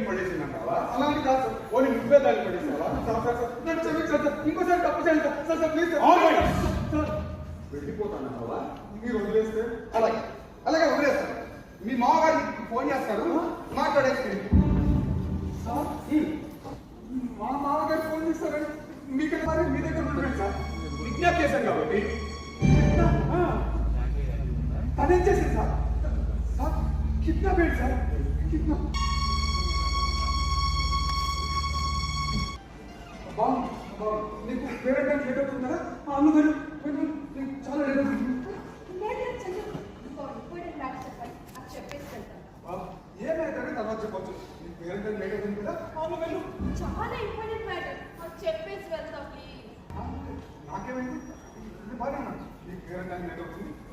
పడేసిందంటావా? అలాంటి కాదు sir, only నువ్వే దాన్ని పడేసావా? నన్ను క్షమించండి సార్, ఇంకోసారి తప్పు చేయండి సార్. సార్ ప్లీజ్ సార్, వెళ్ళిపోతానంటావా? మీరు వదిలేస్తే అలాగే అలాగే వదిలేస్తారు. మీ మామగారికి ఫోన్ చేస్తారు, మాట్లాడేసి మా మామగారికి ఫోన్ చేస్తారని మీకు మరి మీ దగ్గర ఉంటుంది సార్. విజ్ఞప్తి చేశాను కాబట్టి తనేం చేసింది సార్? సార్ కిడ్నాప్ ఏంటి సార్? కిడ్నాప్ నీకు వేరే టైం లేట్ అవుతుందా? అందుకని నీకు చాలా లేట్ అవుతుంది.